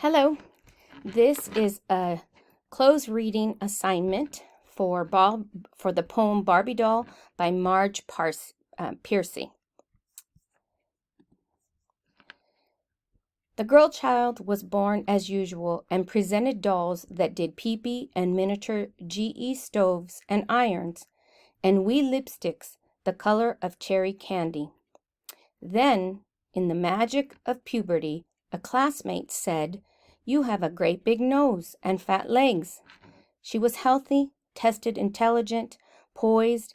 Hello, this is a close reading assignment for the poem Barbie Doll by Marge Piercy. The girl child was born as usual and presented dolls that did pee-pee and miniature GE stoves and irons and wee lipsticks the color of cherry candy. Then, in the magic of puberty, a classmate said, "You have a great big nose and fat legs." She was healthy, tested intelligent, poised,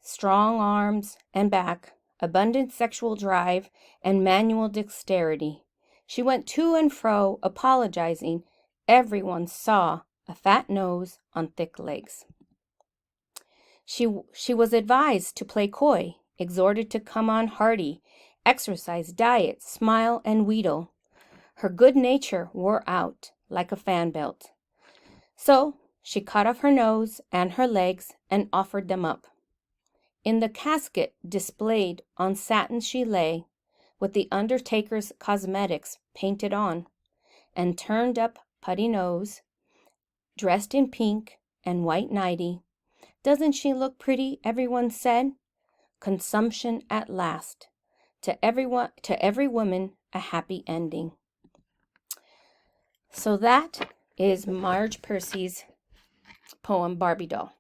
strong arms and back, abundant sexual drive, and manual dexterity. She went to and fro, apologizing. Everyone saw a fat nose on thick legs. She was advised to play coy, exhorted to come on hearty, exercise, diet, smile, and wheedle. Her good nature wore out like a fan belt. So she cut off her nose and her legs and offered them up. In the casket displayed on satin she lay, with the undertaker's cosmetics painted on, and turned up putty nose, dressed in pink and white nightie. Doesn't she look pretty? Everyone said. Consumption at last. To every woman, a happy ending. So that is Marge Piercy's poem Barbie Doll.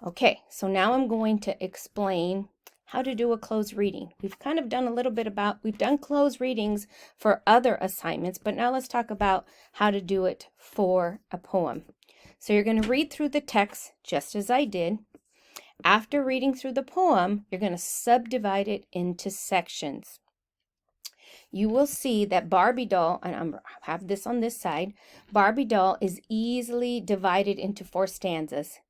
Okay, so now I'm going to explain how to do a closed reading. We've kind of done we've done closed readings for other assignments, but now let's talk about how to do it for a poem. So you're going to read through the text just as I did. After reading through the poem, you're going to subdivide it into sections. You will see that Barbie Doll, and I have this on this side, Barbie Doll is easily divided into 4 stanzas,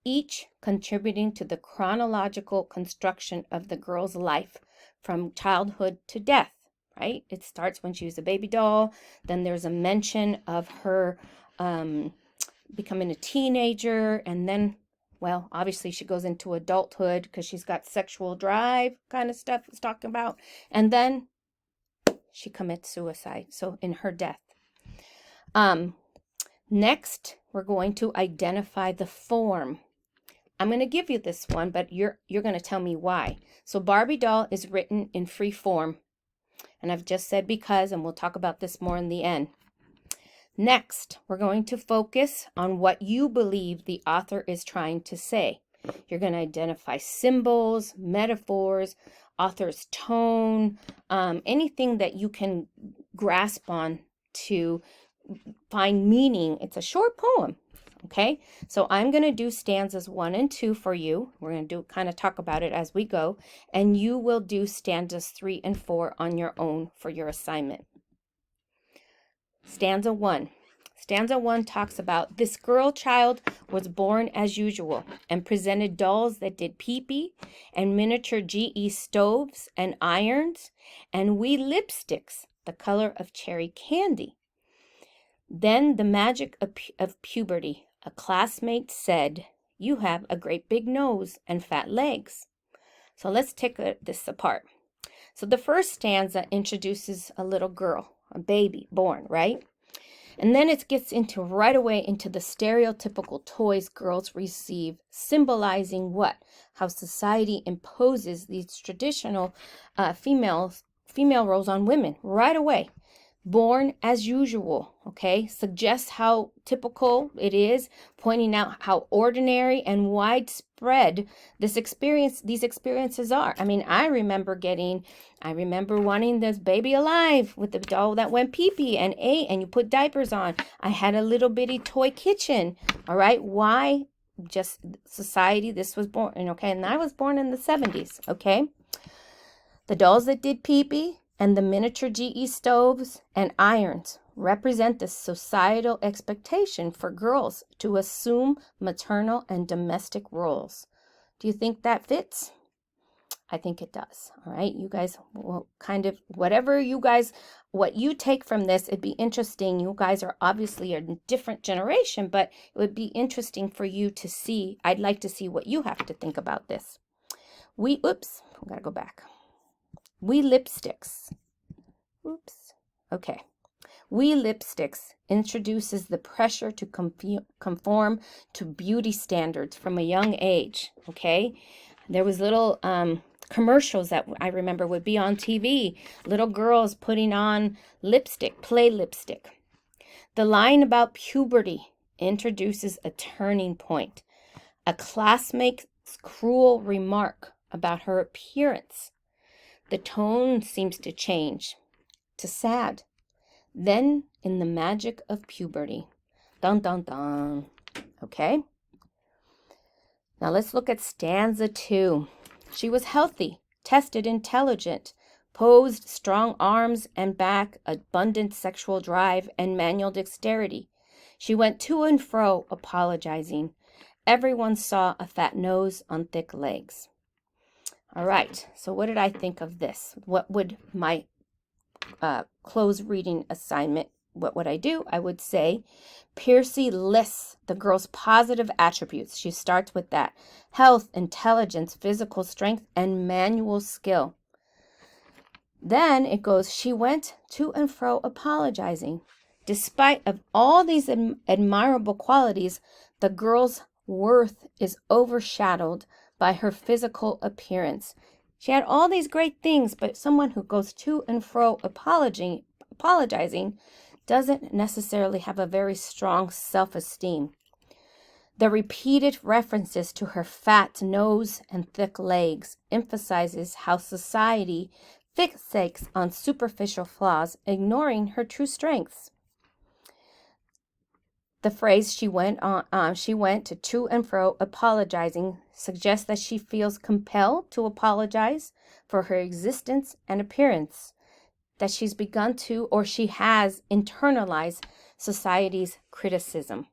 each contributing to the chronological construction of the girl's life from childhood to death, right? It starts when she was a baby doll, then there's a mention of her becoming a teenager, and then, well, obviously she goes into adulthood because she's got sexual drive kind of stuff it's talking about, and then she commits suicide, so in her death. Next, we're going to identify the form. I'm going to give you this one, but you're going to tell me why. So Barbie Doll is written in free form, and I've just said because, and we'll talk about this more in the end. Next, we're going to focus on what you believe the author is trying to say. You're going to identify symbols, metaphors, author's tone, anything that you can grasp on to find meaning. It's a short poem, okay? So I'm going to do stanzas 1 and 2 for you. We're going to kind of talk about it as we go, and you will do stanzas 3 and 4 on your own for your assignment. Stanza 1. Stanza 1 talks about this girl child was born as usual and presented dolls that did pee-pee and miniature GE stoves and irons and wee lipsticks the color of cherry candy. Then the magic of puberty. A classmate said, "You have a great big nose and fat legs." So let's take this apart. So the first stanza introduces a little girl, a baby born, right? And then it gets into right away into the stereotypical toys girls receive, symbolizing what? How society imposes these traditional female roles on women right away. Born as usual, okay, suggests how typical it is, pointing out how ordinary and widespread these experiences are. I mean, I remember wanting this baby alive with the doll that went pee-pee and ate, and you put diapers on. I had a little bitty toy kitchen, all right? Why? Just society, this was born, okay, and I was born in the 70s, okay? The dolls that did pee-pee and the miniature GE stoves and irons represent the societal expectation for girls to assume maternal and domestic roles. Do you think that fits? I think it does. All right, you guys will kind of, what you take from this, it'd be interesting. You guys are obviously a different generation, but it would be interesting for you to see. I'd like to see what you have to think about this. We gotta go back. Wee lipsticks. Oops. Okay. We Lipsticks introduces the pressure to conform to beauty standards from a young age, okay? There was little commercials that I remember would be on TV, little girls putting on lipstick, play lipstick. The line about puberty introduces a turning point. A classmate's cruel remark about her appearance. The tone seems to change to sad. Then, in the magic of puberty. Dun, dun, dun. Okay? Now let's look at stanza 2. She was healthy, tested intelligent, posed strong arms and back, abundant sexual drive, and manual dexterity. She went to and fro, apologizing. Everyone saw a fat nose on thick legs. All right, so what did I think of this? What would my close reading assignment, what would I do? I would say Piercy lists the girl's positive attributes. She starts with that. Health, intelligence, physical strength, and manual skill. Then it goes, she went to and fro apologizing. Despite of all these admirable qualities, the girl's worth is overshadowed by her physical appearance. She had all these great things, but someone who goes to and fro apologizing doesn't necessarily have a very strong self-esteem. The repeated references to her fat nose and thick legs emphasizes how society fixates on superficial flaws, ignoring her true strengths. The phrase she went to and fro apologizing suggests that she feels compelled to apologize for her existence and appearance, that she's begun to or she has internalized society's criticism.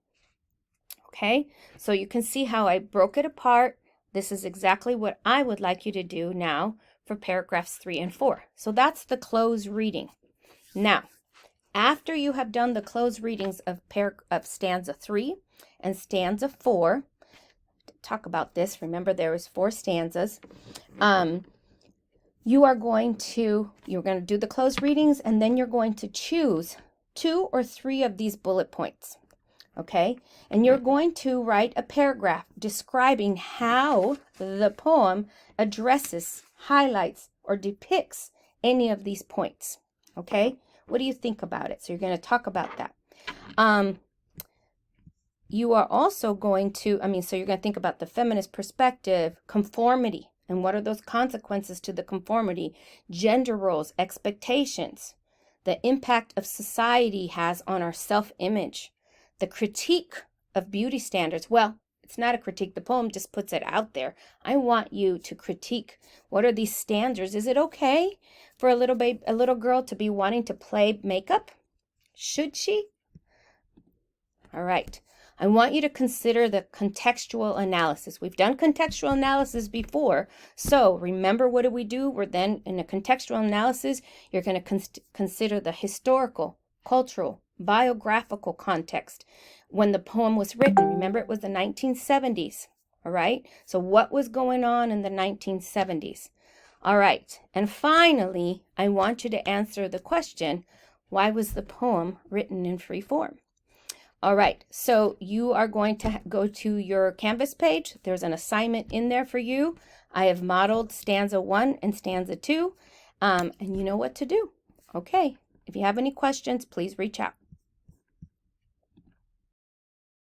Okay, so you can see how I broke it apart. This is exactly what I would like you to do now for paragraphs 3 and 4. So that's the close reading. Now, after you have done the close readings of stanza 3 and stanza 4, talk about this. Remember, there is 4 stanzas. You're going to do the close readings, and then you're going to choose 2 or 3 of these bullet points. Okay, and you're going to write a paragraph describing how the poem addresses, highlights, or depicts any of these points. Okay, what do you think about it? So you're going to talk about that. You are also going to, so you're going to think about the feminist perspective, conformity, and what are those consequences to the conformity, gender roles, expectations, the impact of society has on our self-image, the critique of beauty standards. Well, it's not a critique. The poem just puts it out there. I want you to critique. What are these standards? Is it okay for a little girl to be wanting to play makeup? Should she? All right. I want you to consider the contextual analysis. We've done contextual analysis before. So remember, what do we do? We're then in a contextual analysis, you're going to consider the historical, cultural, biographical context when the poem was written. Remember, it was the 1970s. All right. So what was going on in the 1970s? All right. And finally, I want you to answer the question, why was the poem written in free form? All right, so you are going to go to your Canvas page. There's an assignment in there for you. I have modeled stanza 1 and stanza 2, and you know what to do. Okay, if you have any questions, please reach out.